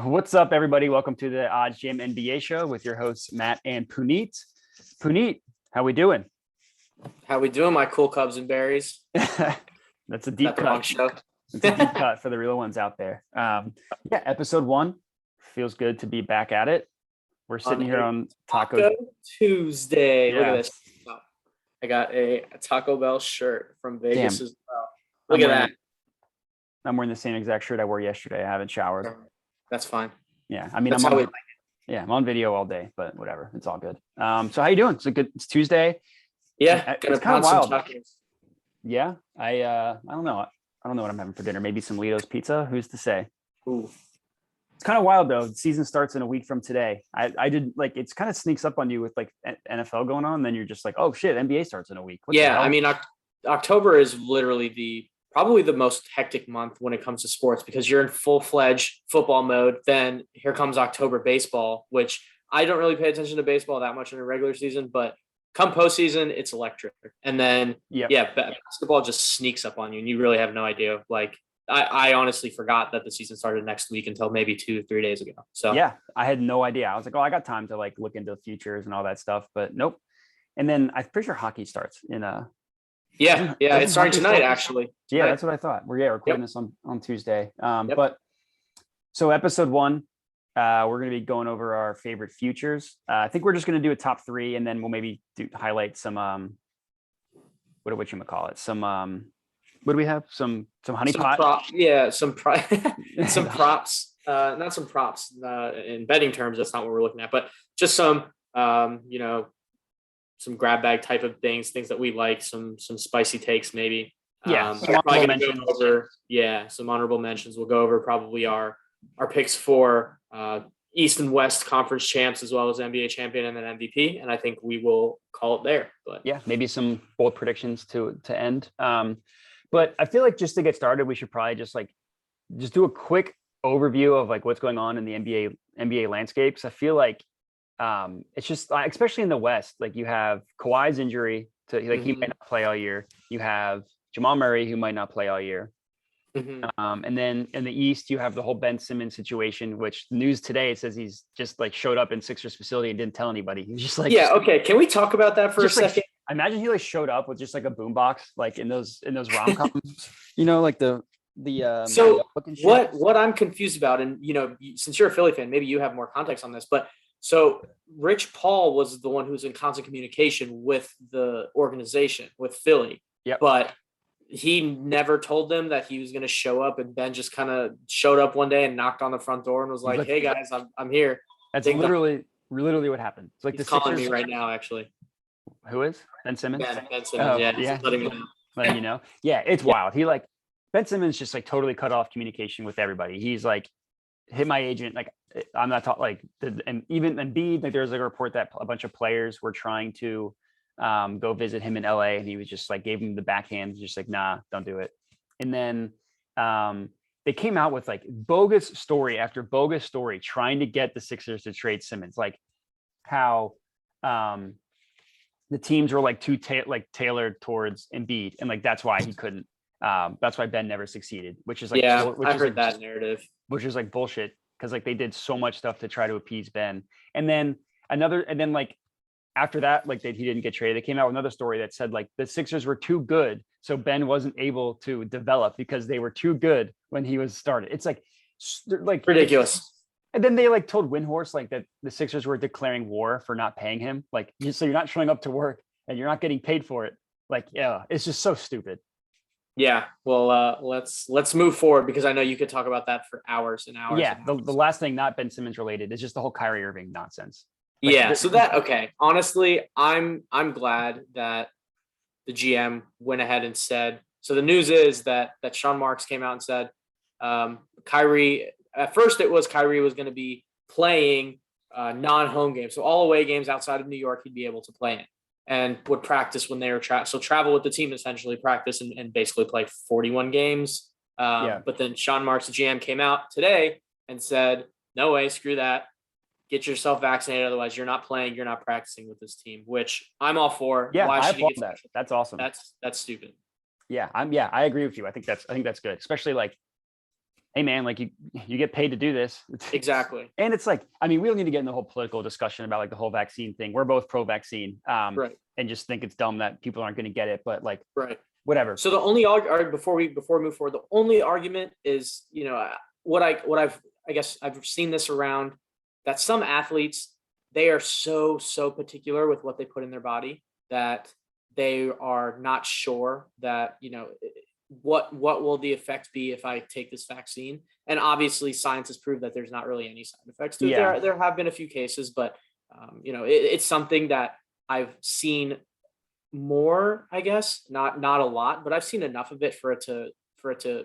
What's up, everybody? Welcome to the OddsJam NBA Show with your hosts, Matt and Puneet. Puneet, how we doing? How we doing, my cool Cubs and berries? That's a deep cut. Show. It's a deep cut for the real ones out there. Episode 1. Feels good to be back at it. We're sitting here on Taco Tuesday. Yeah. Look at this. I got a Taco Bell shirt from Vegas Damn. as well. Look at that. I'm wearing the same exact shirt I wore yesterday. I haven't showered. That's fine. Yeah, I mean, That's I'm how on, we like I'm on video all day, but whatever. It's all good. So how you doing? It's Tuesday. Yeah, It's kind of wild. Tacos. Yeah, I don't know. I don't know what I'm having for dinner. Maybe some Lido's pizza. Who's to say? Ooh. It's kind of wild though. The season starts in a week from today. I did like it's kind of sneaks up on you with like NFL going on, and then you're just like, oh shit, NBA starts in a week. What the hell? I mean, October is literally probably the most hectic month when it comes to sports because you're in full-fledged football mode. Then here comes October baseball, which I don't really pay attention to baseball that much in a regular season, but come postseason, it's electric. And then, basketball just sneaks up on you and you really have no idea. Like I honestly forgot that the season started next week until maybe 2 or 3 days ago. So yeah, I had no idea. I was like, oh, I got time to like look into the futures and all that stuff, but nope. And then I'm pretty sure hockey starts in it's starting tonight, actually. Yeah, that's what I thought. We're recording this on Tuesday. But so episode 1, we're going to be going over our favorite futures. I think we're just going to do a top 3, and then we'll maybe highlight some what do you call it? Some what do we have? Some honeypot. Some props. Not some props in betting terms. That's not what we're looking at, but just some some grab bag type of things that we like, some spicy takes maybe. Some honorable mentions. Some honorable mentions. We'll go over probably our picks for East and West conference champs as well as NBA champion and then MVP. And I think we will call it there. But yeah, maybe some bold predictions to end. But I feel like just to get started, we should probably just do a quick overview of like what's going on in the NBA landscapes. I feel like it's just especially in the West, like you have Kawhi's injury to he might not play all year. You have Jamal Murray who might not play all year. And then in the East, you have the whole Ben Simmons situation, which the news today says he's just like showed up in Sixers facility and didn't tell anybody. He's just like, okay. Can we talk about that for a second? I imagine he like showed up with just like a boombox, like in those rom-coms, like the so what I'm confused about, and since you're a Philly fan, maybe you have more context on this, but so Rich Paul was the one who was in constant communication with the organization, with Philly. But he never told them that he was going to show up, and Ben just kind of showed up one day and knocked on the front door and was like, hey guys, I'm here. That's literally what happened. It's like he's calling me right now, actually. Who is? Ben Simmons? Ben Simmons, Letting you know. Yeah, it's wild. He Ben Simmons just like totally cut off communication with everybody. He's like, hit my agent. Like, I'm not talking and even Embiid, like there's like a report that a bunch of players were trying to go visit him in LA, and he was just like gave him the backhand, just like, nah, don't do it. And then they came out with like bogus story after bogus story trying to get the Sixers to trade Simmons, like how the teams were like too tailored towards Embiid, and like that's why he couldn't. That's why Ben never succeeded, which is like I heard that narrative, which is like bullshit, because like they did so much stuff to try to appease Ben. And then like after that, like he didn't get traded. They came out with another story that said like the Sixers were too good, so Ben wasn't able to develop because they were too good when he was started. It's like ridiculous. And then they like told Windhorst like that the Sixers were declaring war for not paying him. Like, so you're not showing up to work and you're not getting paid for it. Like, yeah, it's just so stupid. Yeah, well, let's move forward, because I know you could talk about that for hours and hours. Yeah, the last thing, not Ben Simmons related, is just the whole Kyrie Irving nonsense. Honestly, I'm glad that the GM went ahead and said. So the news is that Sean Marks came out and said Kyrie. At first, it was Kyrie was going to be playing non-home games, so all away games outside of New York, he'd be able to play in, and would practice when they were travel with the team, essentially practice and basically play 41 games. But then Sean Marks, the GM, came out today and said, no way, screw that. Get yourself vaccinated. Otherwise, you're not playing. You're not practicing with this team, which I'm all for. Yeah, I applaud that. That's awesome. That's stupid. Yeah, I agree with you. I think that's good, especially like hey man, like you get paid to do this. Exactly. And it's like, I mean, we don't need to get in the whole political discussion about like the whole vaccine thing. We're both pro-vaccine, Right. and just think it's dumb that people aren't going to get it, but like, Right. whatever. So the only argument before we move forward, the only argument is, what I guess I've seen this around, that some athletes, they are so particular with what they put in their body that they are not sure that, what will the effect be if I take this vaccine. And obviously science has proved that there's not really any side effects to it. Yeah. There have been a few cases, but it's something that I've seen more, I guess, not a lot, but I've seen enough of it for it to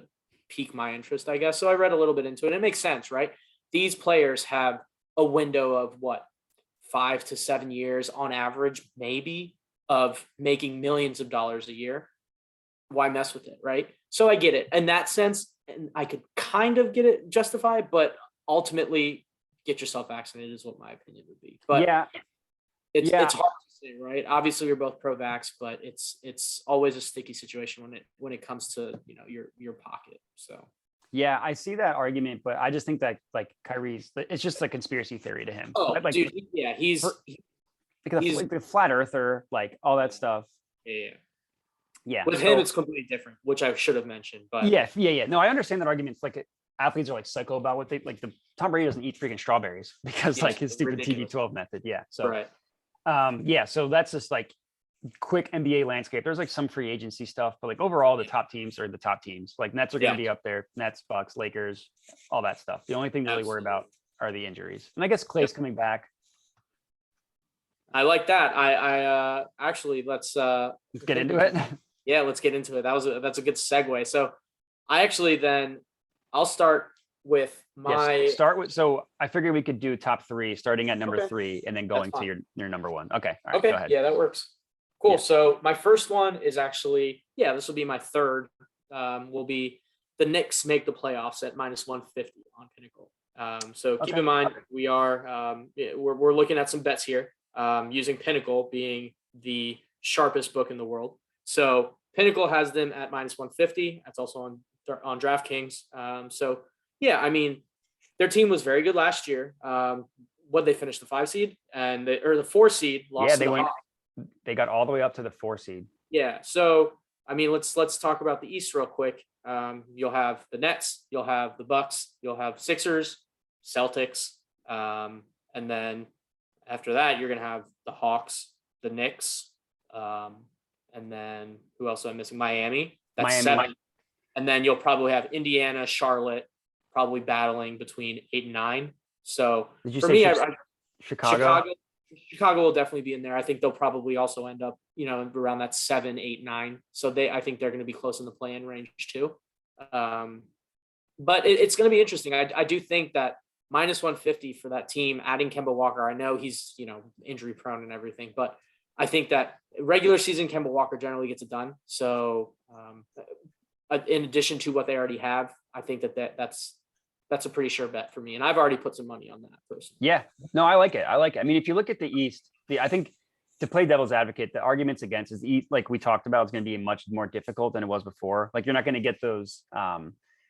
pique my interest, I guess. So I read a little bit into it. It makes sense, right? These players have a window of 5 to 7 years on average, maybe, of making millions of dollars a year. Why mess with it, right? So I get it in that sense, and I could kind of get it justified, but ultimately, get yourself vaccinated is what my opinion would be. But yeah, it's hard to say, right? Obviously, we're both pro-vax, but it's always a sticky situation when it comes to your pocket. So yeah, I see that argument, but I just think that like Kyrie's, it's just a conspiracy theory to him. oh, like, dude, yeah, he's like the flat earther, like all that stuff. Yeah. With him, it's completely different, which I should have mentioned. But yeah. No, I understand that argument. It's like athletes are like psycho about what they like. Tom Brady doesn't eat freaking strawberries because like his stupid ridiculous TB12 method. Yeah. So right. So that's just like quick NBA landscape. There's like some free agency stuff, but like overall, the top teams are the top teams. Like Nets are going to be up there. Nets, Bucks, Lakers, all that stuff. The only thing to really worry about are the injuries. And I guess Clay's coming back. I like that. I actually let's get into it. Yeah, let's get into it. That's a good segue. So I'll start with my so I figured we could do top 3 starting at number 3 and then going to your number 1. Okay. All right, okay. Go ahead. Yeah, that works. Cool. Yeah. So my first one is actually, this will be my third, will be the Knicks make the playoffs at -150 on Pinnacle. So keep in mind, we are, we're looking at some bets here, using Pinnacle being the sharpest book in the world. So Pinnacle has them at -150. That's also on DraftKings. So yeah, I mean, their team was very good last year. What they finished the 5 seed and the 4 seed lost. Yeah, they got all the way up to the 4 seed. Yeah. So I mean, let's talk about the East real quick. You'll have the Nets, you'll have the Bucks, you'll have Sixers, Celtics, and then after that, you're gonna have the Hawks, the Knicks. And then who else am I missing? Miami. That's 7. And then you'll probably have Indiana, Charlotte, probably battling between 8 and 9. So for me, Chicago will definitely be in there. I think they'll probably also end up, around that 7, 8, 9. So I think they're going to be close in the play-in range too. But it's going to be interesting. I do think that -150 for that team, adding Kemba Walker. I know he's, injury prone and everything, but I think that regular season Kemba Walker generally gets it done. So in addition to what they already have, I think that's a pretty sure bet for me. And I've already put some money on that person. Yeah, no, I like it. I mean, if you look at the East, I think to play devil's advocate, the arguments against is like we talked about, is going to be much more difficult than it was before. Like you're not going to get those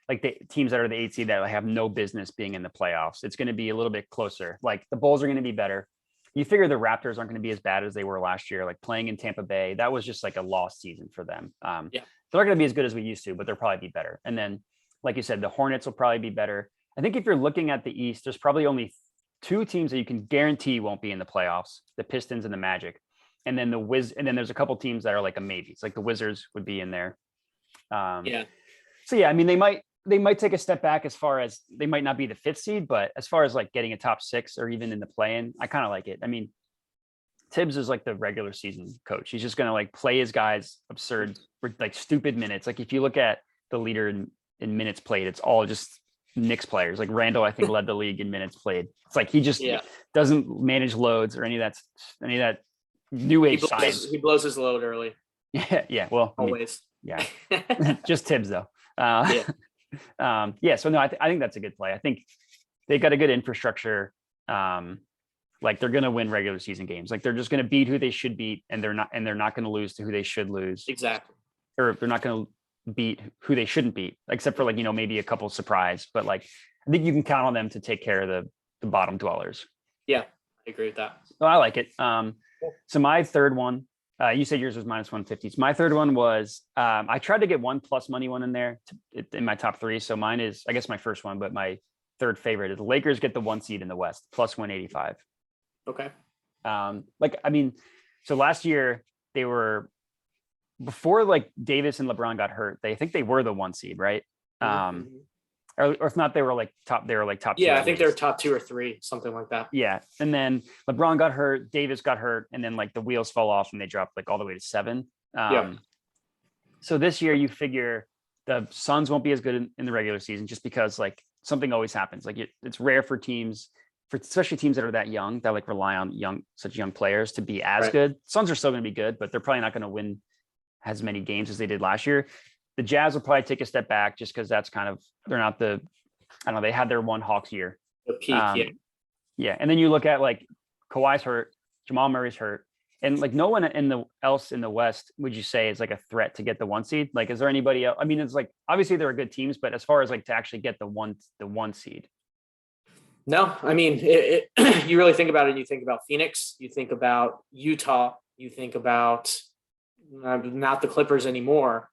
like the teams that are the 8 seed that have no business being in the playoffs. It's going to be a little bit closer. Like the Bulls are going to be better. You figure the Raptors aren't going to be as bad as they were last year. Like playing in Tampa Bay, that was just like a lost season for them. They're not going to be as good as we used to, but they'll probably be better. And then, like you said, the Hornets will probably be better. I think if you're looking at the East, there's probably only 2 teams that you can guarantee won't be in the playoffs: the Pistons and the Magic. And then and then there's a couple teams that are like a maybe. It's like the Wizards would be in there. So yeah, I mean, they might take a step back as far as they might not be the 5th seed, but as far as like getting a top 6 or even in the play-in, I kind of like it. I mean, Tibbs is like the regular season coach. He's just going to like play his guys absurd, like stupid minutes. Like if you look at the leader in minutes played, it's all just Knicks players. Like Randall, I think, led the league in minutes played. It's like he just doesn't manage loads or any of that new age science. He blows his load early. Yeah. Well, always. I mean, yeah. Just Tibbs though. So no, I think that's a good play. I think they've got a good infrastructure. Like they're going to win regular season games. Like they're just going to beat who they should beat, and they're not going to lose to who they should lose. Exactly. Or they're not going to beat who they shouldn't beat, except for like, maybe a couple surprise, but like, I think you can count on them to take care of the bottom dwellers. Yeah, I agree with that. So I like it. So my third one, you said yours was minus 150. So my third one was, I tried to get one plus money one in there in my top three. So mine is, I guess, my first one, but my third favorite is the Lakers get the 1 seed in the West, plus 185. Okay. So last year they were, before like Davis and LeBron got hurt, I think they were the 1 seed, right? Or if not, they were like top. They were like top. Yeah, I think they were top 2 or 3, something like that. Yeah, and then LeBron got hurt, Davis got hurt, and then like the wheels fell off and they dropped like all the way to 7. So this year you figure the Suns won't be as good in the regular season just because like something always happens. Like it's rare for teams, especially teams that are that young, that like rely on such young players to be as good. Suns are still going to be good, but they're probably not going to win as many games as they did last year. The Jazz will probably take a step back just because that's kind of, they're not I don't know, they had their one Hawks year. The peak, yeah. And then you look at like Kawhi's hurt, Jamal Murray's hurt, and like no one else in the West would you say is like a threat to get the 1 seed? Like, is there anybody else? I mean, it's like, obviously there are good teams, but as far as like to actually get the one seed. No, I mean, you really think about it. You think about Phoenix, you think about Utah, you think about not the Clippers anymore.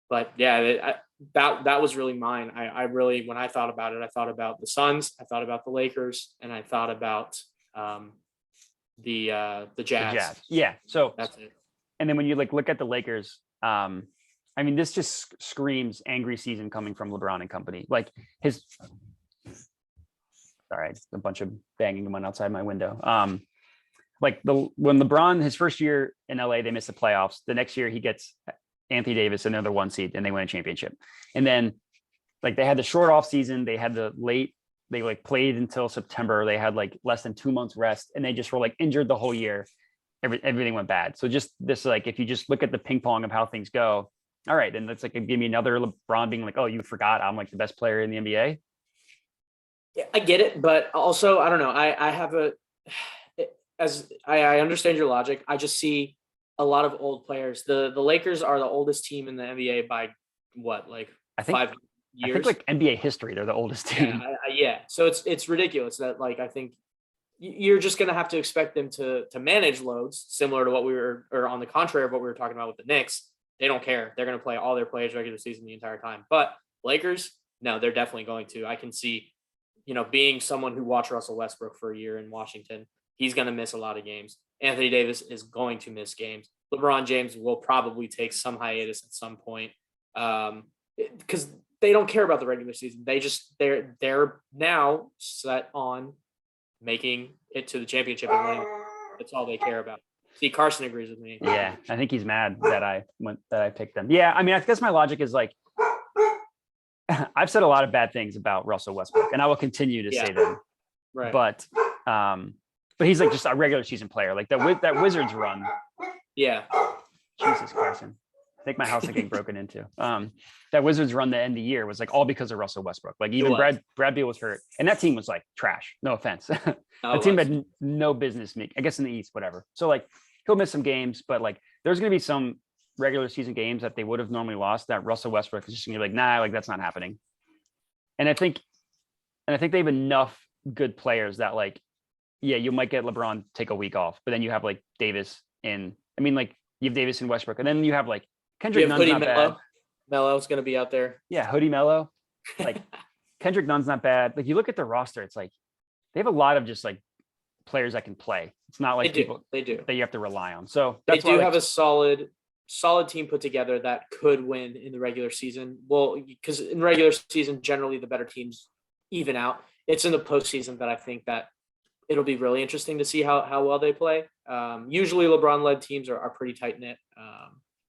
But yeah, that was really mine. I really, when I thought about it, I thought about the Suns, I thought about the Lakers, and I thought about the Jazz. The Jazz. Yeah. So that's it. And then when you like look at the Lakers, I mean, this just screams angry season coming from LeBron and company. Like sorry, just a bunch of banging went outside my window. When LeBron, his first year in LA, they missed the playoffs. The next year he gets Anthony Davis, another 1 seed, and they win a championship. And then like they had the short off season, they had they like played until September. They had like less than 2 months rest, and they just were like injured the whole year. Everything went bad. So just this, like, if you just look at the ping pong of how things go, all right, then that's like, give me another LeBron being like, oh, you forgot I'm like the best player in the NBA. Yeah, I get it, but also I don't know. I have I understand your logic. I just see a lot of old players. The Lakers are the oldest team in the NBA by what, like I think 5 years? I think like NBA history, they're the oldest team. Yeah. So it's ridiculous that like I think you're just going to have to expect them to manage loads similar to what or on the contrary of what we were talking about with the Knicks. They don't care. They're going to play all their players regular season the entire time. But Lakers, no, they're definitely going to. I can see, being someone who watched Russell Westbrook for a year in Washington, he's going to miss a lot of games. Anthony Davis is going to miss games. LeBron James will probably take some hiatus at some point because they don't care about the regular season. They're now set on making it to the championship and winning. That's all they care about. See, Carson agrees with me. Yeah, I think he's mad that I picked them. Yeah, I mean, I guess my logic is like, I've said a lot of bad things about Russell Westbrook, and I will continue to say them. Right. But he's like just a regular season player. Like that Wizards run. Yeah. Jesus, Carson. I think my house is getting broken into. That Wizards run the end of the year was like all because of Russell Westbrook. Like even Brad Beal was hurt, and that team was like trash. No offense. The team had no business I guess in the East, whatever. So like he'll miss some games, but like there's going to be some regular season games that they would have normally lost that Russell Westbrook is just gonna be like, nah, like that's not happening. And I think they have enough good players that like, yeah, you might get LeBron take a week off, but then you have like Davis you have Davis and Westbrook, and then you have like Kendrick Nunn's not bad. Melo's gonna be out there. Yeah, Hoodie Melo. Like Kendrick Nunn's not bad. Like you look at the roster, it's like they have a lot of just like players that can play. It's not like they do that you have to rely on. So they do have a solid team put together that could win in the regular season. Well, because in regular season, generally the better teams even out. It's in the postseason that I think that it'll be really interesting to see how well they play. Usually LeBron-led teams are pretty tight-knit.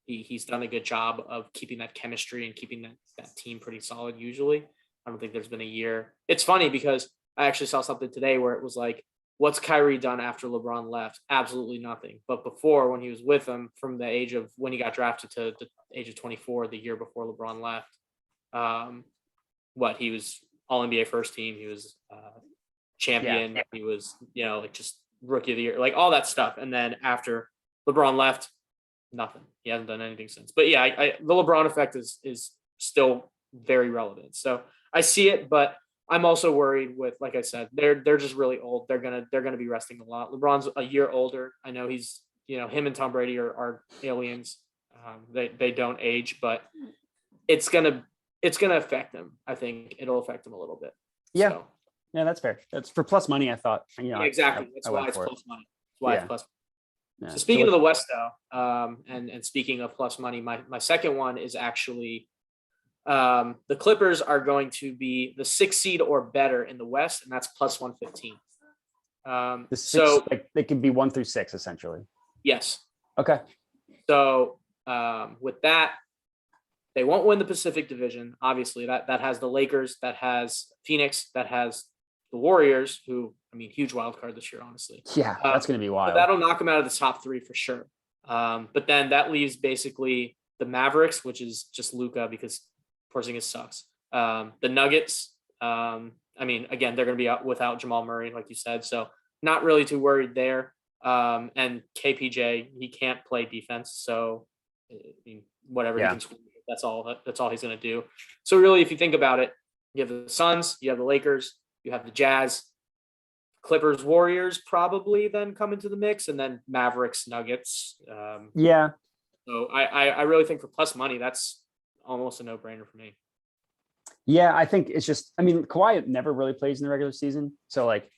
He's done a good job of keeping that chemistry and keeping that team pretty solid usually. I don't think there's been a year. It's funny because I actually saw something today where it was like, what's Kyrie done after LeBron left? Absolutely nothing. But before, when he was with him from the age of when he got drafted to the age of 24, the year before LeBron left, he was all NBA first team. He was champion. Yeah. He was, like just rookie of the year, like all that stuff. And then after LeBron left, nothing. He hasn't done anything since. But yeah, the LeBron effect is still very relevant. So I see it, but I'm also worried with, like I said, they're just really old. They're gonna be resting a lot. LeBron's a year older. I know he's, him and Tom Brady are aliens. They don't age, but it's gonna affect them. I think it'll affect them a little bit. Yeah. So, yeah, that's fair. That's for plus money. I thought, yeah, exactly. That's why it's plus money. That's why it's plus. Yeah. So speaking of the West, though, and speaking of plus money, my second one is actually the Clippers are going to be the 6th seed or better in the West, and that's plus 115. So they can be 1 through 6 essentially. Yes. Okay. So with that, they won't win the Pacific Division. Obviously, that has the Lakers, that has Phoenix, that has the Warriors, who, I mean, huge wild card this year, honestly. Yeah, that's going to be wild. That'll knock them out of the top 3 for sure. But then that leaves basically the Mavericks, which is just Luka because Porzingis sucks. The Nuggets, I mean, again, they're going to be out without Jamal Murray, like you said, so not really too worried there. And KPJ, he can't play defense, so I mean, whatever he can score, that's all he's going to do. So really, if you think about it, you have the Suns, you have the Lakers, you have the Jazz, Clippers, Warriors probably then come into the mix, and then Mavericks, Nuggets. Yeah. So I really think for plus money, that's almost a no-brainer for me. Yeah, I think it's just, I mean, Kawhi never really plays in the regular season. So like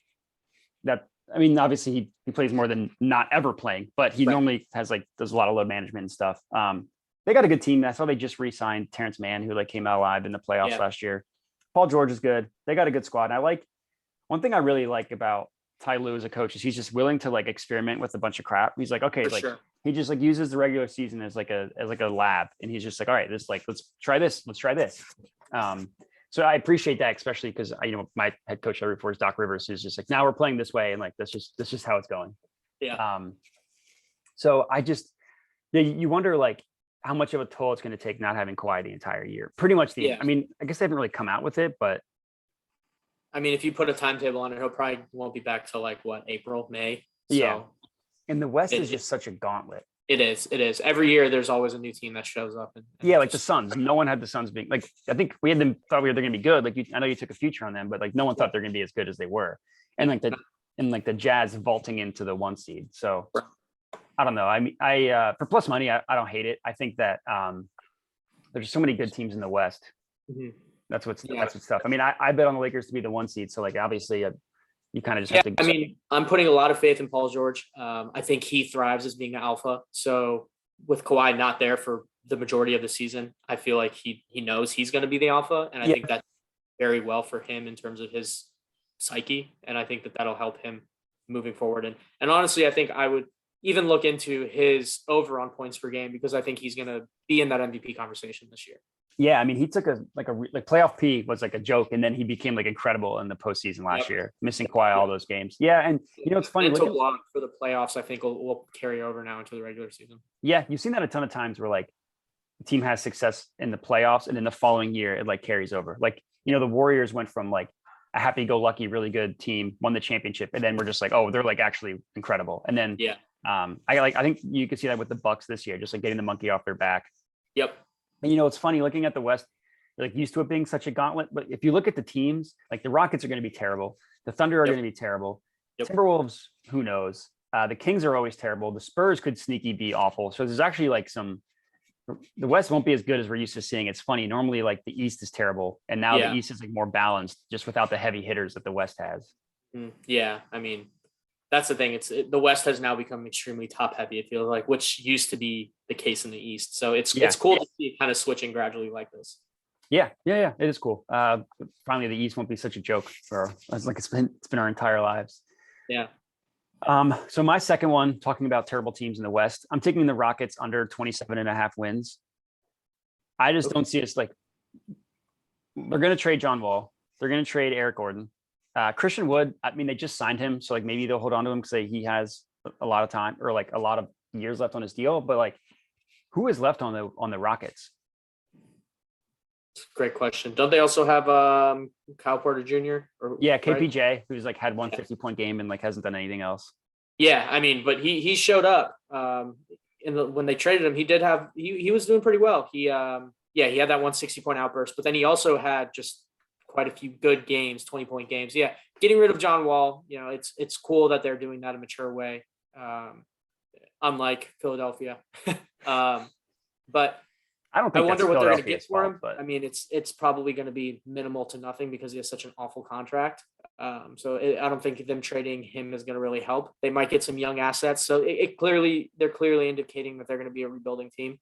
that, I mean, obviously he plays more than not ever playing, but he normally does a lot of load management and stuff. They got a good team. That's why they just re-signed Terrence Mann, who like came out alive in the playoffs last year. Paul George is good. They got a good squad. And I like, one thing I really like about Ty Lue as a coach is he's just willing to like experiment with a bunch of crap. He's like, okay, he just like uses the regular season as like a lab. And he's just like, all right, let's try this. Let's try this. So I appreciate that, especially because my head coach I root for is Doc Rivers, who's just like, now we're playing this way. And like, that's just how it's going. Yeah. So I just, you wonder like how much of a toll it's going to take not having Kawhi the entire year. Pretty much I mean, I guess they haven't really come out with it, but. I mean, if you put a timetable on it, he'll probably won't be back till like what, April, May. So yeah. And the West is just such a gauntlet. It is. Every year there's always a new team that shows up. And like the Suns. No one had the Suns being like, I think we had them thought they're going to be good. Like I know you took a future on them, but like no one thought they're going to be as good as they were. And like the Jazz vaulting into the 1 seed. So I don't know. I mean, for plus money, I don't hate it. I think that there's so many good teams in the West. Mm-hmm. That's what's tough. I mean, I bet on the Lakers to be the 1 seed. So like, obviously you kind of just have to. I mean, I'm putting a lot of faith in Paul George. I think he thrives as being an alpha. So with Kawhi not there for the majority of the season, I feel like he knows he's going to be the alpha. And I think that's very well for him in terms of his psyche. And I think that'll help him moving forward. And honestly, I think I would even look into his over on points per game because I think he's going to be in that MVP conversation this year. Yeah, I mean, he took a playoff P was like a joke, and then he became like incredible in the postseason last year, missing Kawhi all those games. Yeah, and it's funny. Mental block for the playoffs, I think, will carry over now into the regular season. Yeah, you've seen that a ton of times where like the team has success in the playoffs, and then the following year it like carries over. Like the Warriors went from like a happy-go-lucky, really good team, won the championship, and then we're just like, oh, they're like actually incredible. And then I think you could see that with the Bucks this year, just like getting the monkey off their back. Yep. And it's funny looking at the West, like used to it being such a gauntlet. But if you look at the teams, like the Rockets are going to be terrible. The Thunder are going to be terrible. Timberwolves, who knows? The Kings are always terrible. The Spurs could sneaky be awful. So there's actually like the West won't be as good as we're used to seeing. It's funny. Normally like the East is terrible. And now the East is like more balanced just without the heavy hitters that the West has. Yeah. I mean, that's the thing. The West has now become extremely top heavy. It feels like, which used to be the case in the East. So it's cool to see it kind of switching gradually like this. Yeah. It is cool. Finally, the East won't be such a joke for us. Like it's been our entire lives. Yeah. So my second one, talking about terrible teams in the West, I'm taking the Rockets under 27.5 wins. I just don't see us like, they're going to trade John Wall. They're going to trade Eric Gordon. Christian Wood, I mean, they just signed him. So like maybe they'll hold on to him because he has a lot of time or like a lot of years left on his deal. But like, who is left on the Rockets? Great question. Don't they also have Kyle Porter Jr.? KPJ, who's like had 150-point game and like hasn't done anything else. Yeah, I mean, but he showed up. when they traded him, he was doing pretty well. He had that 160-point outburst, but then he also had just quite a few good games, 20-point games. Yeah, getting rid of John Wall, it's cool that they're doing that in a mature way, unlike Philadelphia. But I don't I think wonder what they're going to get for fault, him. but I mean, it's probably going to be minimal to nothing because he has such an awful contract. So I don't think them trading him is going to really help. They might get some young assets. So they're clearly indicating that they're going to be a rebuilding team.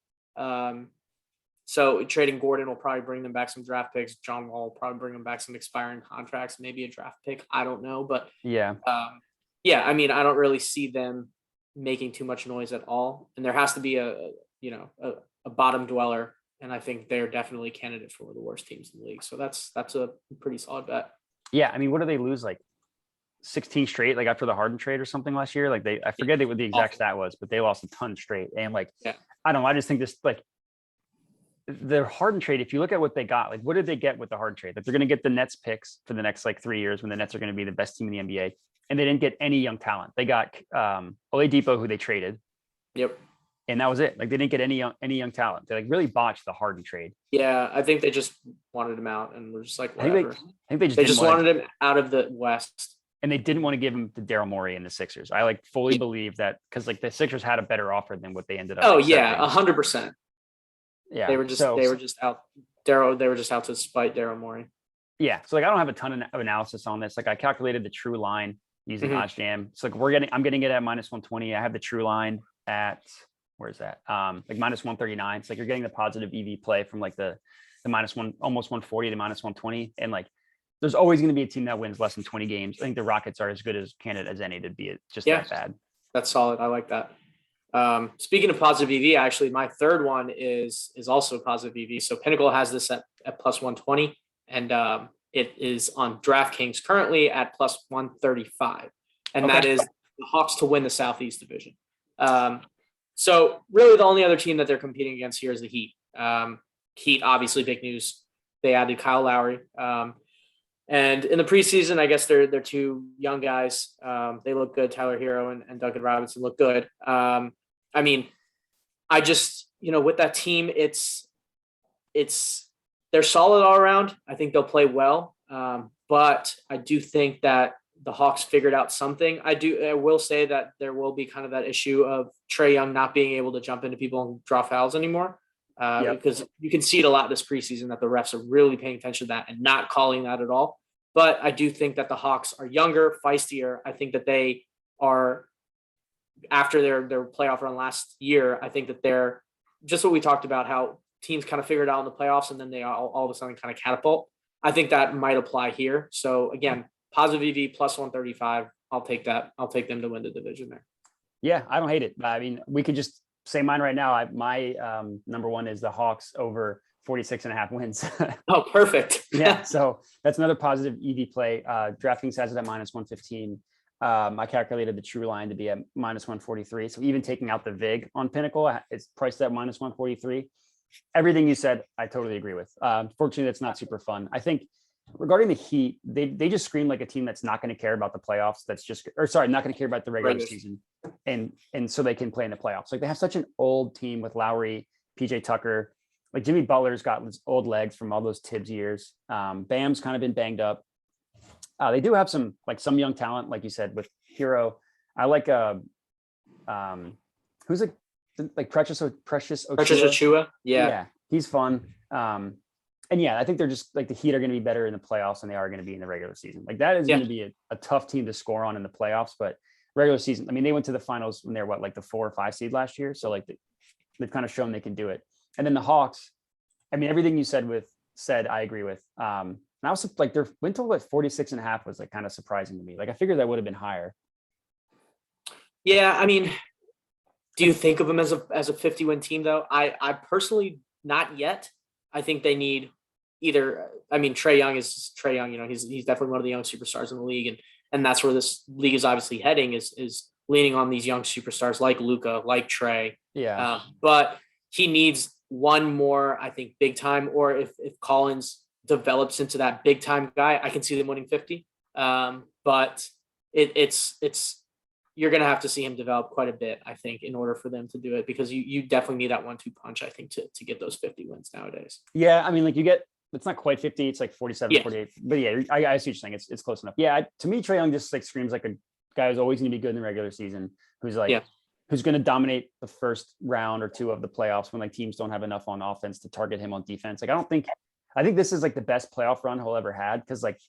So trading Gordon will probably bring them back some draft picks. John Wall will probably bring them back some expiring contracts, maybe a draft pick. I don't know, but yeah. I mean, I don't really see them making too much noise at all. And there has to be a bottom dweller. And I think they're definitely a candidate for one of the worst teams in the league. So that's a pretty solid bet. Yeah. I mean, what do they lose? Like 16 straight, like after the Harden trade or something last year? Like I forget what the exact stat was, but they lost a ton straight. And like, I don't know. I just think this, like, the Harden trade, if you look at what they got, like what did they get with the Harden trade? Like they're going to get the Nets picks for the next like 3 years when the Nets are going to be the best team in the NBA. And they didn't get any young talent. They got Oladipo, who they traded. Yep. And that was it. Like they didn't get any young talent. They like really botched the Harden trade. Yeah, I think they just wanted him out, and we're just like, whatever. I think they just wanted him out of the West, and they didn't want to give him to Daryl Morey and the Sixers. I like fully believe that because like the Sixers had a better offer than what they ended up. Oh yeah, 100%. Yeah, they were just out. They were just out to spite Daryl Morey. Yeah, so like I don't have a ton of analysis on this. Like I calculated the true line using OddsJam. So like I'm getting it at -120. I have the true line at where's that? Like -139. It's like you're getting the positive EV play from like the -1, almost 140 to -120. And like there's always going to be a team that wins less than 20 games. I think the Rockets are as good as candidate as any to be just that bad. That's solid. I like that. Speaking of positive EV, actually, my third one is also positive EV. So Pinnacle has this at +120, and it is on DraftKings currently at +135, and that is the Hawks to win the Southeast Division. So really, the only other team that they're competing against here is the Heat. Heat, obviously, big news. They added Kyle Lowry. And in the preseason, I guess they're two young guys. They look good. Tyler Hero and Duncan Robinson look good. I mean, I just, with that team, they're solid all around. I think they'll play well. But I do think that the Hawks figured out something. I will say that there will be kind of that issue of Trae Young not being able to jump into people and draw fouls anymore. Because you can see it a lot this preseason that the refs are really paying attention to that and not calling that at all. But I do think that the Hawks are younger, feistier. I think that they are, after their playoff run last year, I think that they're just what we talked about, how teams kind of figure it out in the playoffs and then they all of a sudden kind of catapult. I think that might apply here. So again, positive EV +135. I'll take that. I'll take them to win the division there. Yeah, I don't hate it. I mean, we could just say mine right now. My number one is the Hawks over 46.5 wins. Oh, perfect. Yeah. So that's another positive EV play. DraftKings has it at -115. I calculated the true line to be at -143. So even taking out the VIG on Pinnacle, it's priced at -143. Everything you said, I totally agree with. Fortunately, that's not super fun. I think regarding the Heat, they just scream like a team that's not going to care about the playoffs. Not going to care about the regular season. And so they can play in the playoffs. Like they have such an old team with Lowry, PJ Tucker. Like Jimmy Butler's got his old legs from all those Tibbs years. Bam's kind of been banged up. They do have some young talent, like you said, with Hero. I like who's like Precious Achiuwa. Yeah, he's fun. And yeah, I think they're just like the Heat are going to be better in the playoffs than they are going to be in the regular season. Like that is going to be a tough team to score on in the playoffs, but regular season, I mean, they went to the finals when they're like the 4 or 5 seed last year. So like they've kind of shown they can do it. And then the Hawks, I mean, everything you said, I agree with. And I was like, their win total at 46.5 was like kind of surprising to me. Like I figured that would have been higher. Yeah. I mean, do you think of them as a 50-win team though? I personally, not yet. I think they need either, I mean, Trae Young is Trae Young, he's definitely one of the young superstars in the league. And that's where this league is obviously heading is leaning on these young superstars like Luka, like Trae. Yeah. But he needs one more, I think, big time, or if Collins develops into that big time guy, I can see them winning 50. But it's you're going to have to see him develop quite a bit, I think, in order for them to do it, because you definitely need that 1-2 punch, I think, to get those 50 wins nowadays. Yeah. I mean, like it's not quite 50. It's like 47, 48. But yeah, I see what you're saying. It's close enough. Yeah. To me, Trae Young just like screams like a guy who's always going to be good in the regular season, who's like, who's going to dominate the first round or two of the playoffs when like teams don't have enough on offense to target him on defense. Like, I think this is like the best playoff run he'll ever had. Cause like,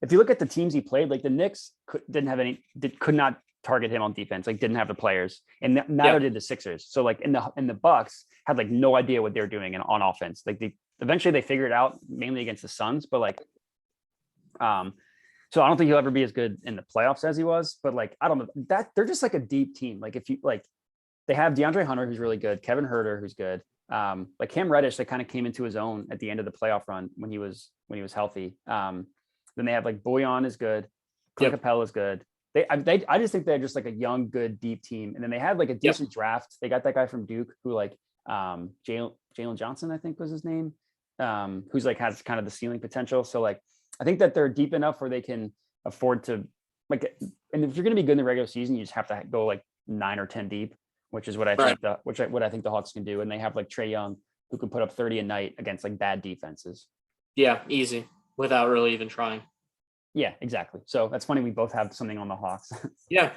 if you look at the teams he played, like the Knicks could not target him on defense, like didn't have the players, and neither did the Sixers. So like in the Bucks had like no idea what they're doing on offense. Like eventually they figured it out mainly against the Suns, but like, so I don't think he'll ever be as good in the playoffs as he was, but like, I don't know that they're just like a deep team. Like if you like, they have DeAndre Hunter, who's really good, Kevin Huerter, who's good. Like Cam Reddish, that kind of came into his own at the end of the playoff run when he was healthy. Then they have like Bojan is good. Clint Capella is good. I just think they're just like a young, good, deep team. And then they had like a decent draft. They got that guy from Duke who like Jalen Johnson, I think was his name, who's like has kind of the ceiling potential. So like, I think that they're deep enough where they can afford to like, and if you're going to be good in the regular season, you just have to go like 9 or 10 deep, which is what I think what I think the Hawks can do. And they have like Trae Young who can put up 30 a night against like bad defenses. Yeah, easy without really even trying. Yeah, exactly. So that's funny. We both have something on the Hawks. Yeah.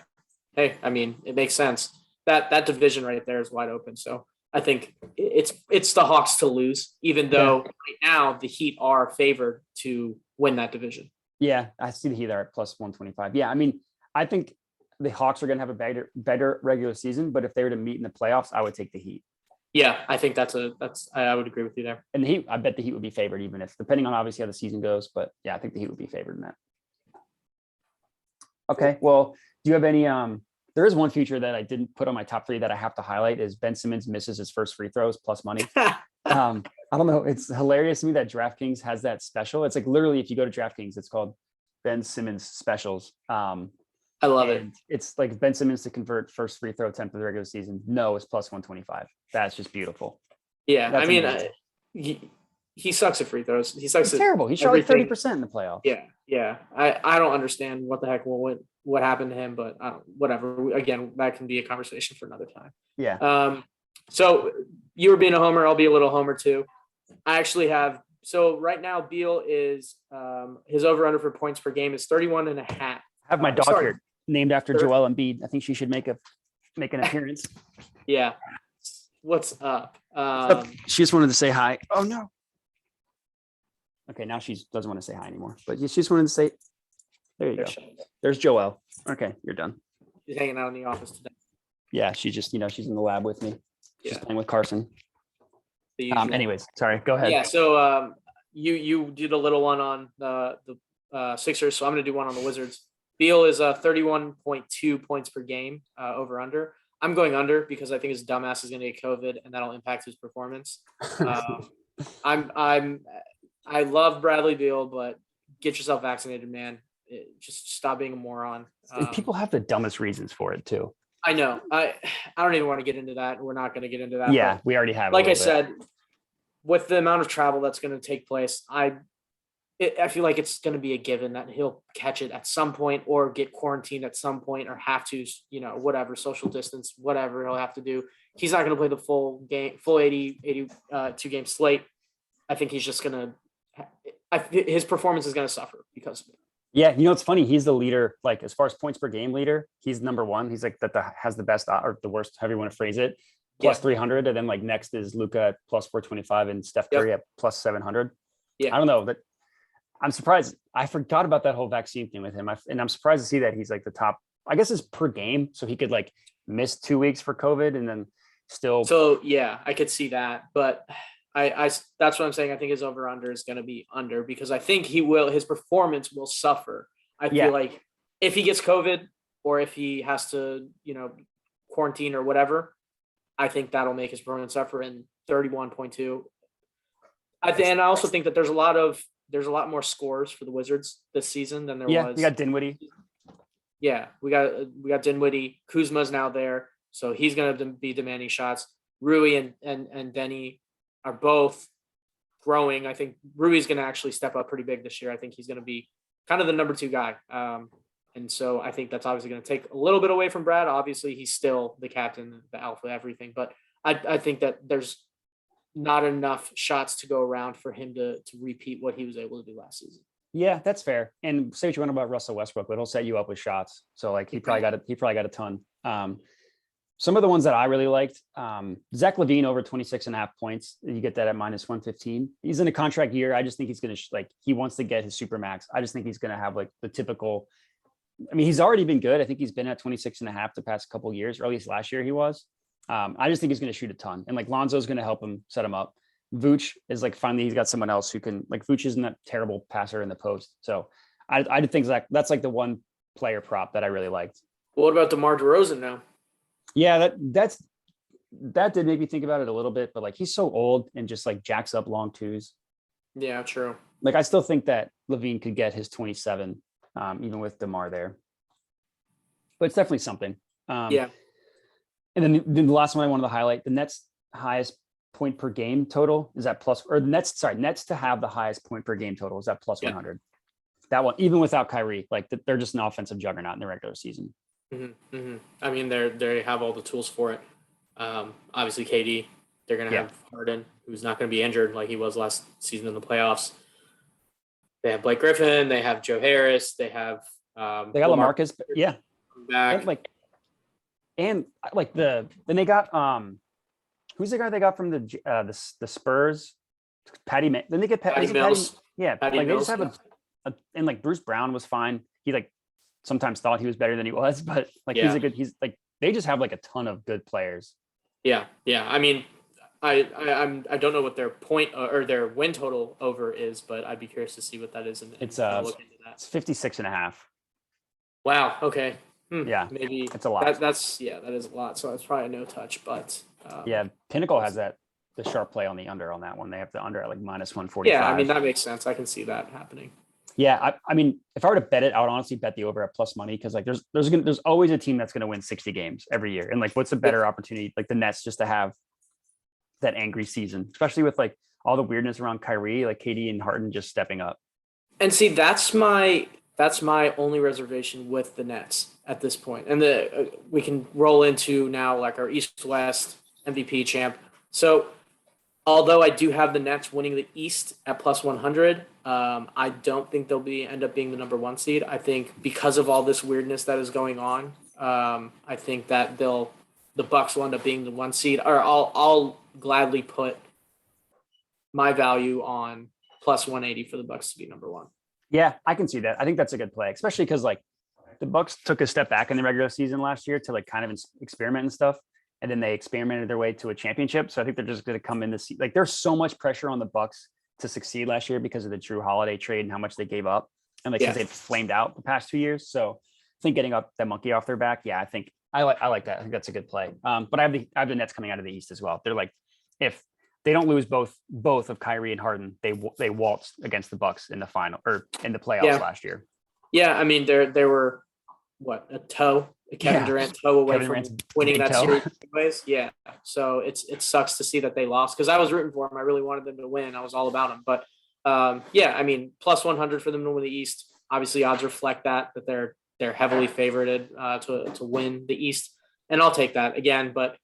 Hey, I mean, it makes sense. That division right there is wide open. So I think it's the Hawks to lose, even though right now the Heat are favored to win that division. Yeah, I see the Heat are at plus 125. Yeah, I mean, I think the Hawks are going to have a better regular season, but if they were to meet in the playoffs, I would take the Heat. Yeah, I think I would agree with you there. And the Heat, I bet the Heat would be favored, even if, depending on obviously how the season goes. But yeah, I think the Heat would be favored in that. Okay, well, do you have any? There is one feature that I didn't put on my top 3 that I have to highlight is Ben Simmons misses his first free throws plus money. I don't know. It's hilarious to me that DraftKings has that special. It's like literally, if you go to DraftKings, it's called Ben Simmons Specials. I love it. It's like Ben Simmons to convert first free throw attempt of the regular season. No, it's plus 125. That's just beautiful. Yeah, I mean, he sucks at free throws. He's terrible. He shot like 30% in the playoffs. Yeah. I don't understand what the heck what happened to him, but whatever. Again, that can be a conversation for another time. Yeah. So you were being a homer. I'll be a little homer too. I actually have. So right now, Beal is his over under for points per game is 31.5. I have my dog here named after Joel Embiid. I think she should make an appearance. Yeah. What's up? She just wanted to say hi. Oh no. Okay, now she doesn't want to say hi anymore. But she just wanted to say, there you go. There's Joelle. Okay, you're done. She's hanging out in the office today. Yeah, she's just, she's in the lab with me. She's playing with Carson. Anyways, sorry, go ahead. Yeah, so you did a little one on the Sixers, so I'm going to do one on the Wizards. Beal is 31.2 points per game over under. I'm going under because I think his dumbass is going to get COVID and that'll impact his performance. I love Bradley Beal, but get yourself vaccinated, man. Just stop being a moron. People have the dumbest reasons for it too. I know. I don't even want to get into that. We're not going to get into that. Yeah, we already have. Like I said, with the amount of travel that's going to take place, I feel like it's going to be a given that he'll catch it at some point or get quarantined at some point or have to, whatever, social distance, whatever he'll have to do. He's not going to play the full 82 game slate. I think he's just going to, his performance is going to suffer because of it. Yeah. It's funny. He's the leader, like as far as points per game leader, he's number one. He's like has the best or the worst, however you want to phrase it, plus 300. And then like next is Luka at plus 425 and Steph Curry at plus 700. Yeah. I don't know, but I'm surprised. I forgot about that whole vaccine thing with him. And I'm surprised to see that he's like the top, I guess it's per game. So he could like miss 2 weeks for COVID and then still. So yeah, I could see that, but I that's what I'm saying. I think his over under is going to be under because I think his performance will suffer. I feel like if he gets COVID or if he has to, quarantine or whatever, I think that'll make his performance suffer in 31.2. And I also think that there's a lot more scores for the Wizards this season than there was. Yeah, we got Dinwiddie. Yeah, we got Dinwiddie. Kuzma's now there, so he's going to be demanding shots. Rui and Denny are both growing. I think Rui's going to actually step up pretty big this year. I think he's going to be kind of the number 2 guy And so I think that's obviously going to take a little bit away from Brad. Obviously, he's still the captain, the alpha, everything. But I think that there's not enough shots to go around for him to repeat what he was able to do last season. Yeah, that's fair. And say what you want about Russell Westbrook, but he'll set you up with shots. So like he probably got a ton. Some of the ones that I really liked, Zach Levine over 26.5 points. You get that at -115. He's in a contract year. I just think he's going to he wants to get his super max. I just think he's going to have like the typical, I mean, he's already been good. I think he's been at 26.5 the past couple of years, or at least last year he was. I just think he's going to shoot a ton. And like Lonzo's going to help him set him up. Vooch is like, finally, he's got someone else who can, like, Vooch isn't that terrible passer in the post. So I think that's like the one player prop that I really liked. Well, what about DeMar DeRozan now? Yeah, that did make me think about it a little bit, but like he's so old and just like jacks up long twos. Yeah, true. Like I still think that Levine could get his 27, even with DeMar there. But it's definitely something. Yeah. And then the last one I wanted to highlight, the Nets' highest point per game total is at Nets to have the highest point per game total is at plus 100. That one, even without Kyrie, like they're just an offensive juggernaut in the regular season. Mm-hmm, mm-hmm. I mean, they have all the tools for it. Obviously, KD, they're going to have Harden, who's not going to be injured like he was last season in the playoffs. They have Blake Griffin. They have Joe Harris. They have they got LaMarcus. Yeah, back. And then they got who's the guy they got from the Spurs? Patty. Then they get Patty Mills. Patty like Mills, they just have and like Bruce Brown was fine. He like sometimes thought he was better than he was, but like he's like they just have like a ton of good players. Yeah. I mean, I don't know what their point or their win total over is, but I'd be curious to see what that is. And it's 56.5. Wow. Okay. Yeah, maybe it's a lot. That is a lot. So it's probably a no touch, but Pinnacle has the sharp play on the under on that one. They have the under at like -145. Yeah, I mean that makes sense. I can see that happening. Yeah, I mean, if I were to bet it, I would honestly bet the over at plus money because like there's always a team that's going to win 60 games every year, and like what's a better opportunity like the Nets just to have that angry season, especially with like all the weirdness around Kyrie, like KD and Harden just stepping up. And see, that's my only reservation with the Nets at this point. And we can roll into now like our East-West MVP champ. So although I do have the Nets winning the East at plus 100, I don't think they'll end up being the number 1 seed. I think because of all this weirdness that is going on, I think that the Bucks will end up being the 1 seed. Or I'll gladly put my value on plus 180 for the Bucks to be number 1. Yeah, I can see that. I think that's a good play, especially because like the Bucks took a step back in the regular season last year to like kind of experiment and stuff. And then they experimented their way to a championship. So I think they're just going to come in this, like there's so much pressure on the Bucks to succeed last year because of the Drew Holiday trade and how much they gave up. And like, because they've flamed out the past 2 years. So I think getting up that monkey off their back. Yeah, I think I like that. I think that's a good play. But I have the Nets coming out of the East as well. They're like, if they don't lose both of Kyrie and Harden, they waltzed against the Bucks in the final or in the playoffs last year. Yeah. I mean, they were Kevin Durant toe away from winning that series anyways. Yeah. So it sucks to see that they lost because I was rooting for them. I really wanted them to win. I was all about them. But I mean, plus 100 for them to win the East. Obviously odds reflect that they're heavily favored to win the East. And I'll take that again, but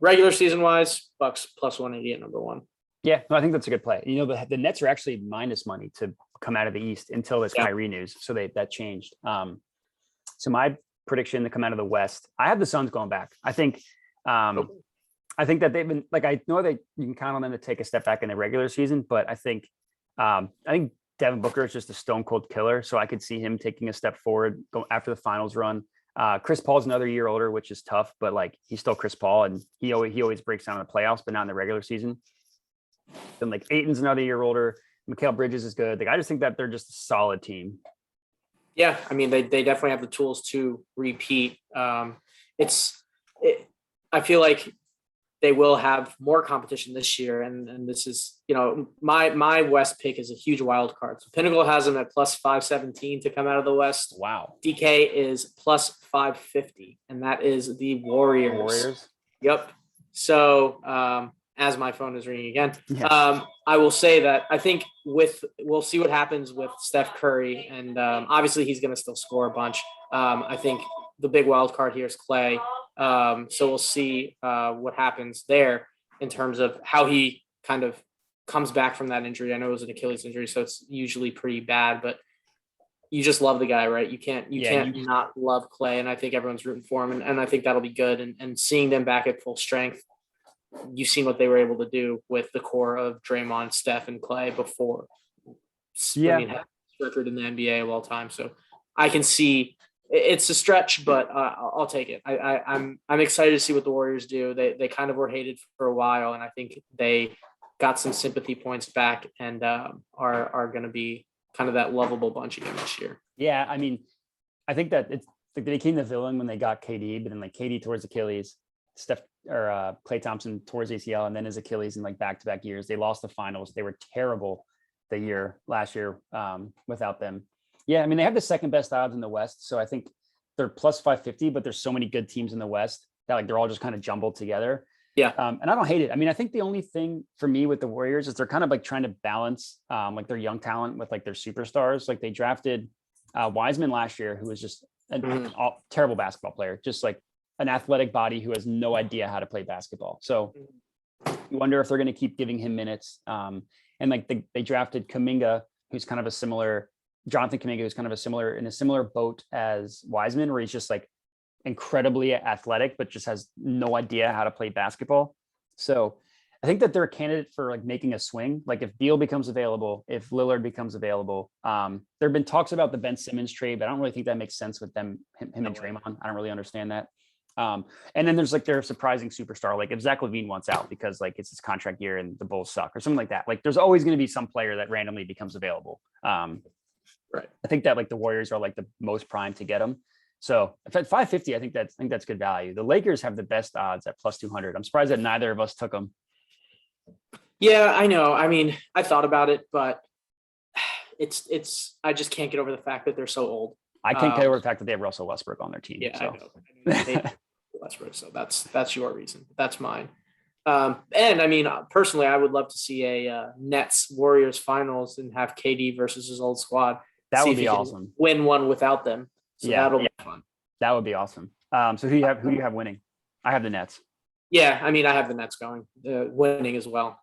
regular season wise, Bucks plus 180 at number 1. Yeah, no, I think that's a good play. You know, the Nets are actually minus money to come out of the East until this Kyrie news. So that changed. So my prediction to come out of the West, I have the Suns going back. I think that they've been like, I know that you can count on them to take a step back in the regular season, but I think Devin Booker is just a stone cold killer. So I could see him taking a step forward after the finals run. Chris Paul's another year older, which is tough, but like he's still Chris Paul and he always breaks down in the playoffs, but not in the regular season. Then like Ayton's another year older. Mikal Bridges is good. Like I just think that they're just a solid team. Yeah, I mean, they definitely have the tools to repeat. I feel like they will have more competition this year, and this is, you know, my West pick is a huge wild card. So Pinnacle has them at plus 517 to come out of the West. Wow. DK is plus 550, and that is the Warriors. Warriors. Yep. So as my phone is ringing again. Yeah. I will say that I think we'll see what happens with Steph Curry, and obviously he's going to still score a bunch. I think the big wild card here is Clay. So we'll see what happens there in terms of how he kind of comes back from that injury. I know it was an Achilles injury, so it's usually pretty bad, but you just love the guy, right? You can't not love Clay, and I think everyone's rooting for him, and I think that'll be good. And seeing them back at full strength, you've seen what they were able to do with the core of Draymond, Steph, and Clay before. Yeah. I mean, record in the NBA of all time. So I can see it's a stretch, but I'll take it. I'm excited to see what the Warriors do. They kind of were hated for a while, and I think they got some sympathy points back and are going to be kind of that lovable bunch again this year. Yeah, I mean, I think that it's like they became the villain when they got KD, but then like KD towards Achilles, Steph or Klay Thompson towards ACL, and then his Achilles in like back-to-back years. They lost the finals. They were terrible last year without them. Yeah, I mean, they have the second best odds in the West, so I think they're plus 550, but there's so many good teams in the West that like they're all just kind of jumbled together. Yeah. And I don't hate it. I mean, I think the only thing for me with the Warriors is they're kind of like trying to balance like their young talent with like their superstars. Like they drafted Wiseman last year, who was just a terrible basketball player, just like an athletic body who has no idea how to play basketball. So you wonder if they're going to keep giving him minutes. And like they drafted Kuminga, who's kind of a similar Jonathan Kuminga, who's kind of in a similar boat as Wiseman, where he's just like incredibly athletic, but just has no idea how to play basketball. So I think that they're a candidate for like making a swing. Like if Beal becomes available, if Lillard becomes available, there have been talks about the Ben Simmons trade, but I don't really think that makes sense with him and Draymond. I don't really understand that. And then there's like their surprising superstar, like if Zach Levine wants out because like it's his contract year and the Bulls suck or something like that. Like there's always going to be some player that randomly becomes available. Right. I think that like the Warriors are like the most primed to get him. So if at 550, I think that's good value. The Lakers have the best odds at plus 200. I'm surprised that neither of us took them. Yeah, I know. I mean, I thought about it, but I just can't get over the fact that they're so old. I can't get over the fact that they have Russell Westbrook on their team. Yeah, so. I know. Westbrook, so that's your reason. That's mine. And I mean, personally, I would love to see a Nets Warriors finals and have KD versus his old squad. That would be awesome. Win one without them. So that'll be fun. That would be awesome. So who do you have winning? I have the Nets. Yeah, I mean, I have the Nets going, winning as well.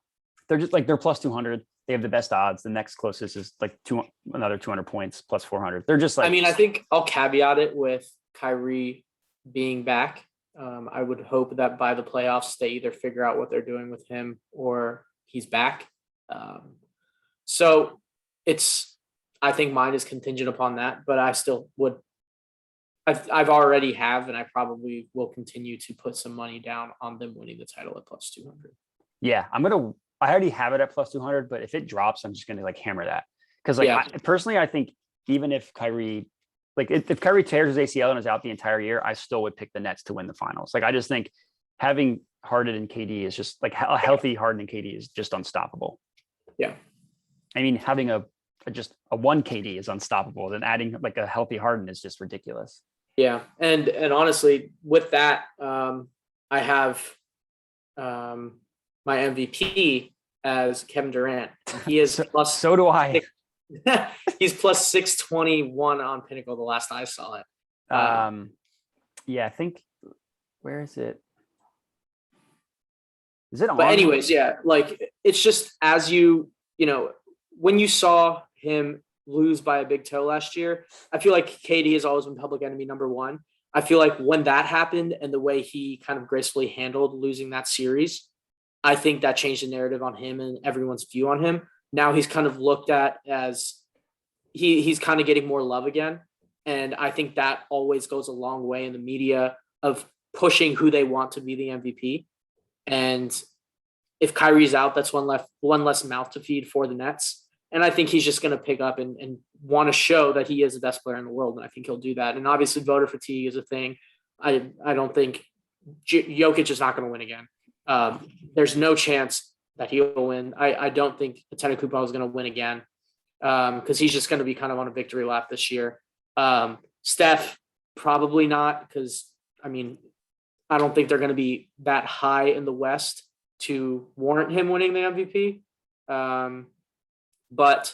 They're just like they're plus 200. They have the best odds. The next closest is like another 200 points plus 400. They're just like. I mean, I think I'll caveat it with Kyrie being back. I would hope that by the playoffs they either figure out what they're doing with him or he's back. So I think mine is contingent upon that, but I still would. I've already have, and I probably will continue to put some money down on them winning the title at plus 200. Yeah, I already have it at plus 200, but if it drops, I'm just going to like hammer that. Because like personally, I think even if Kyrie, like if Kyrie tears his ACL and is out the entire year, I still would pick the Nets to win the finals. Like I just think having Harden and KD is just like a healthy Harden and KD is just unstoppable. Yeah. I mean, having a one KD is unstoppable. Then adding like a healthy Harden is just ridiculous. Yeah. And honestly, with that, I have my MVP as Kevin Durant. He is plus. So do I. He's plus 621 on Pinnacle. The last I saw it. Yeah, I think. Where is it? Is it on? But anyways, yeah, like it's just as when you saw him lose by a big toe last year, I feel like KD has always been public enemy number one. I feel like when that happened and the way he kind of gracefully handled losing that series, I think that changed the narrative on him and everyone's view on him. Now he's kind of looked at as he's kind of getting more love again. And I think that always goes a long way in the media of pushing who they want to be the MVP. And if Kyrie's out, that's one less mouth to feed for the Nets. And I think he's just going to pick up and want to show that he is the best player in the world. And I think he'll do that. And obviously voter fatigue is a thing. I don't think Jokic is not going to win again. There's no chance that he'll win. I don't think Antetokounmpo is going to win again because he's just going to be kind of on a victory lap this year. Steph, probably not because, I mean, I don't think they're going to be that high in the West to warrant him winning the MVP. But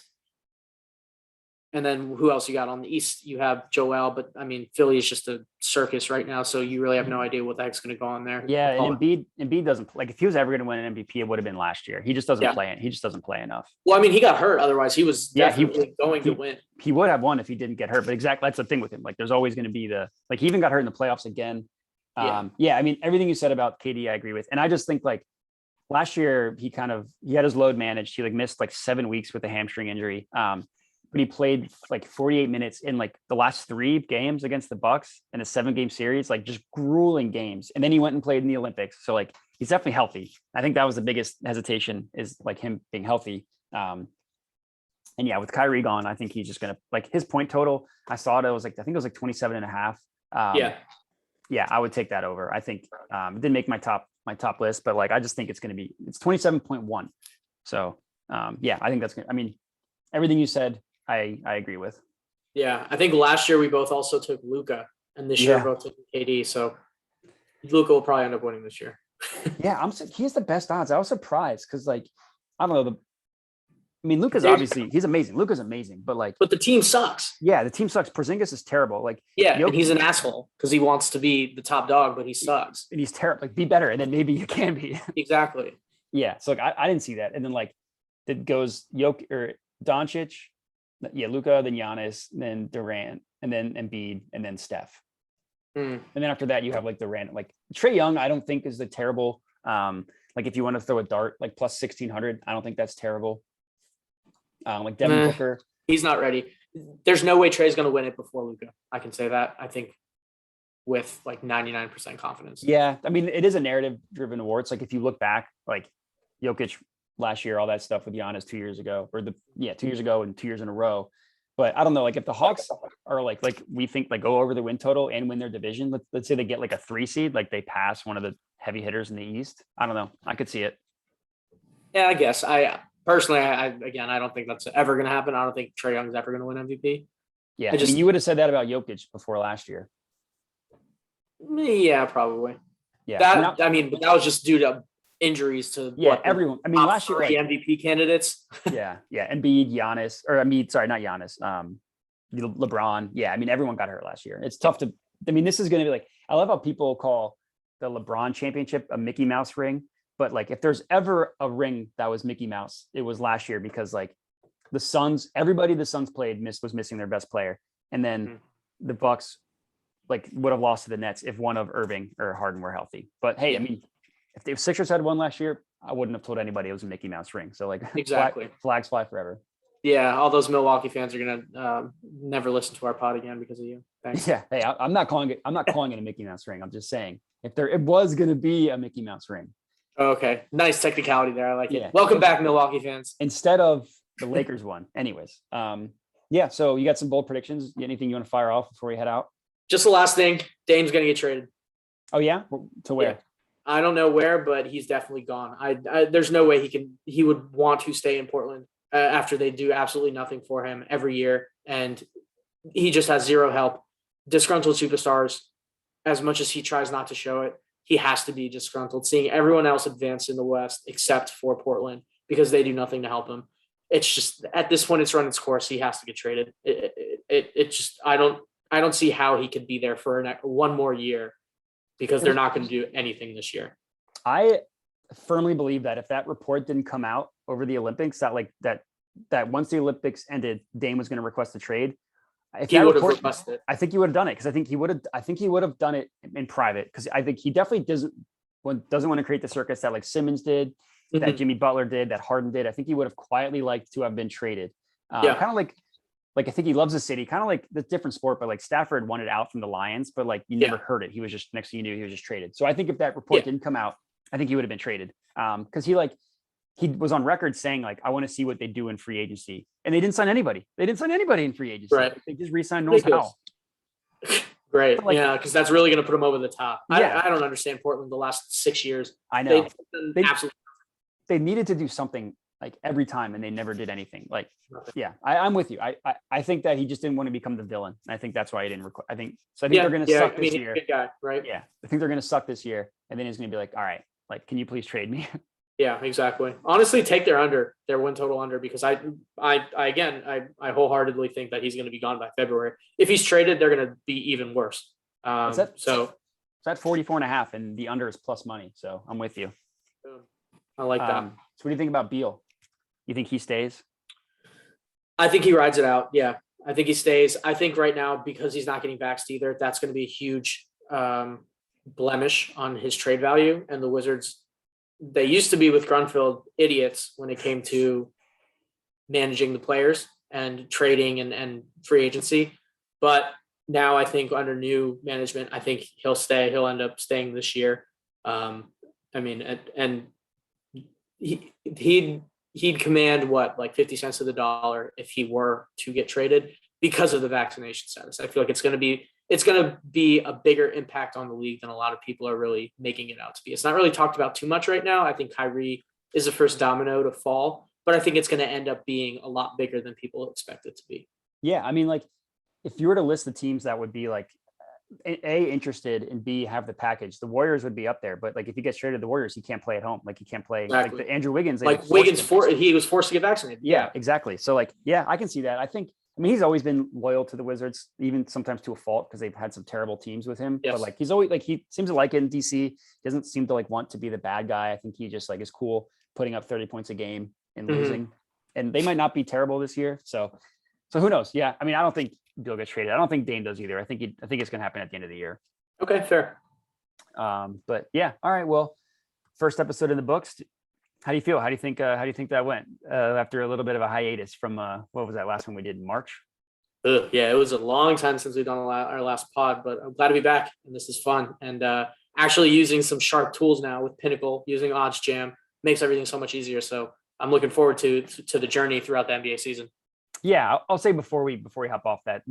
and then who else you got on the East? You have Joel, but I mean, Philly is just a circus right now, so you really have no idea what the heck's going to go on there. Yeah, and Embiid doesn't like. If he was ever going to win an MVP, it would have been last year. He just doesn't play it. He just doesn't play enough. Well, I mean, he got hurt. Otherwise, he was definitely going to win. He would have won if he didn't get hurt. But exactly, that's the thing with him. Like, there's always going to be he even got hurt in the playoffs again. Yeah, I mean, everything you said about KD, I agree with. And I just think like last year, he had his load managed. He like missed like 7 weeks with a hamstring injury. But he played like 48 minutes in like the last 3 games against the Bucks in a 7-game series, like just grueling games. And then he went and played in the Olympics. So like, he's definitely healthy. I think that was the biggest hesitation, is like him being healthy. And yeah, with Kyrie gone, I think he's just going to, like, his point total, I saw it, I think it was like 27 and a half. Yeah, I would take that over. I think it didn't make my top list, but like, I just think it's 27.1. So yeah, I think that's good. I mean, everything you said, I agree with. Yeah, I think last year we both also took Luka, and this year we both took KD. So Luka will probably end up winning this year. Yeah, he's the best odds. I was surprised because, like, I don't know. I mean, Luka's obviously he's amazing. Luka's amazing, but the team sucks. Yeah, the team sucks. Porzingis is terrible. Like, and he's an asshole because he wants to be the top dog, but he sucks. And he's terrible. Like, be better, and then maybe you can be. Exactly. Yeah. So like, I didn't see that, and then like it goes Doncic. Yeah, Luka, then Giannis, then Durant, and then Embiid, and then Steph. And then after that, you have like the random, like Trae Young, I don't think is the terrible. Like if you want to throw a dart, like plus 1,600, I don't think that's terrible. Like Devin Booker. He's not ready. There's no way Trae's going to win it before Luka. I can say that, I think, with like 99% confidence. Yeah. I mean, it is a narrative-driven award. It's like if you look back, like Jokic last year, all that stuff with Giannis 2 years ago, 2 years ago and 2 years in a row. But I don't know, like if the Hawks are like we think like go over the win total and win their division, let's say they get like a 3 seed, like they pass one of the heavy hitters in the East. I don't know. I could see it. Yeah, I guess. I personally, I don't think that's ever going to happen. I don't think Trae Young's ever going to win MVP. Yeah, I mean, you would have said that about Jokic before last year. Yeah, probably. Yeah, but that was just due to injuries to everyone. I mean, last year, like, MVP candidates. yeah, Embiid, Giannis, or not Giannis. LeBron. Yeah, I mean, everyone got hurt last year. It's tough to. I mean, this is going to be like, I love how people call the LeBron championship a Mickey Mouse ring, but like if there's ever a ring that was Mickey Mouse, it was last year, because like the Suns, everybody the Suns played was missing their best player, and then the Bucks like would have lost to the Nets if one of Irving or Harden were healthy. But hey, I mean, if the Sixers had won last year, I wouldn't have told anybody it was a Mickey Mouse ring. So like, exactly, flags fly forever. Yeah, all those Milwaukee fans are gonna never listen to our pod again because of you. Thanks. Yeah, hey, I'm not calling it a Mickey Mouse ring. I'm just saying if it was gonna be a Mickey Mouse ring. Okay, nice technicality there. I like it. Welcome back, Milwaukee fans. Instead of the Lakers one, anyways. Yeah. So you got some bold predictions? Anything you want to fire off before we head out? Just the last thing. Dame's gonna get traded. Oh yeah, to where? Yeah. I don't know where, but he's definitely gone. There's no way he would want to stay in Portland after they do absolutely nothing for him every year, and he just has zero help. Disgruntled superstars, as much as he tries not to show it, he has to be disgruntled. Seeing everyone else advance in the West except for Portland because they do nothing to help him. It's just at this point, it's run its course. He has to get traded. It just I don't see how he could be there for one more year, because they're not going to do anything this year. I firmly believe that if that report didn't come out over the Olympics, that once the Olympics ended, Dame was going to request a trade. If he would have requested it. I think he would have done it, because I think he would have done it in private, because I think he definitely doesn't want to create the circus that like Simmons did, that Jimmy Butler did, that Harden did. I think he would have quietly liked to have been traded. Kind of like I think he loves the city, kind of like the different sport, but like Stafford wanted out from the Lions, but like you never heard it. He was just, next thing you knew, he was just traded. So I think if that report didn't come out, I think he would have been traded. Because he was on record saying like, I want to see what they do in free agency, and they didn't sign anybody. They didn't sign anybody in free agency. Right. They just re-signed North Howell. Great. Yeah, because that's really going to put him over the top. I don't understand Portland the last 6 years. I know. Absolutely. They needed to do something like every time, and they never did anything. Like, yeah, I'm with you. I think that he just didn't want to become the villain. I think that's why he didn't record. I think they're going to suck this year. Good guy, right? Yeah. I think they're going to suck this year. And then he's going to be like, all right, like, can you please trade me? Yeah, exactly. Honestly, take their win total under, because I wholeheartedly think that he's going to be gone by February. If he's traded, they're going to be even worse. So it's at 44.5 and the under is plus money. So I'm with you. I like that. So what do you think about Beal? You think he stays? I think he rides it out. Yeah, I think he stays. I think right now, because he's not getting vaxxed either, that's going to be a huge blemish on his trade value. And the Wizards, they used to be with Grunfeld idiots when it came to managing the players and trading and free agency. But now I think under new management, I think he'll stay. He'll end up staying this year. I mean, and he'd command what, like 50 cents to the dollar if he were to get traded because of the vaccination status. I feel like it's going to be a bigger impact on the league than a lot of people are really making it out to be. It's not really talked about too much right now. I think Kyrie is the first domino to fall, but I think it's going to end up being a lot bigger than people expect it to be. Yeah. I mean, like if you were to list the teams that would be like A, interested, and B, have the package, the Warriors would be up there. But like if he gets traded to the Warriors, he can't play at home. Like he can't play Exactly. like the Andrew Wiggins. Like Wiggins, he was forced to get vaccinated. Yeah, exactly. So like, yeah, I can see that. I mean, he's always been loyal to the Wizards, even sometimes to a fault, because they've had some terrible teams with him. Yes. But like, he's always like, he seems to like it in DC. He doesn't seem to like want to be the bad guy. I think he just like is cool putting up 30 points a game and losing. And they might not be terrible this year. So who knows? Yeah. I mean, I don't think Bill gets traded. I don't think Dame does either. I think it's going to happen at the end of the year. Okay, fair. But yeah. All right. Well, first episode in the books. How do you feel? How do you think that went after a little bit of a hiatus from what was that last one we did in March? Yeah, it was a long time since we've done our last pod, but I'm glad to be back, and this is fun. And actually using some sharp tools now with Pinnacle, using OddsJam makes everything so much easier. So I'm looking forward to the journey throughout the NBA season. Yeah, I'll say before we hop off that,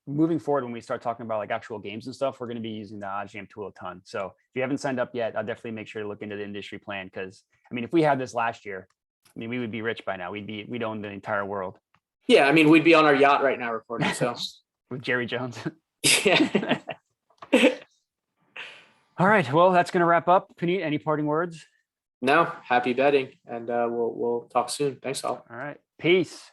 moving forward, when we start talking about like actual games and stuff, we're going to be using the OddsJam tool a ton. So if you haven't signed up yet, I'll definitely make sure to look into the industry plan, because I mean, if we had this last year, I mean, we would be rich by now. We'd own the entire world. Yeah, I mean, we'd be on our yacht right now recording. So with Jerry Jones. Yeah. All right. Well, that's going to wrap up. Puneet, any parting words? No, happy betting, and we'll talk soon. Thanks all. All right. Peace.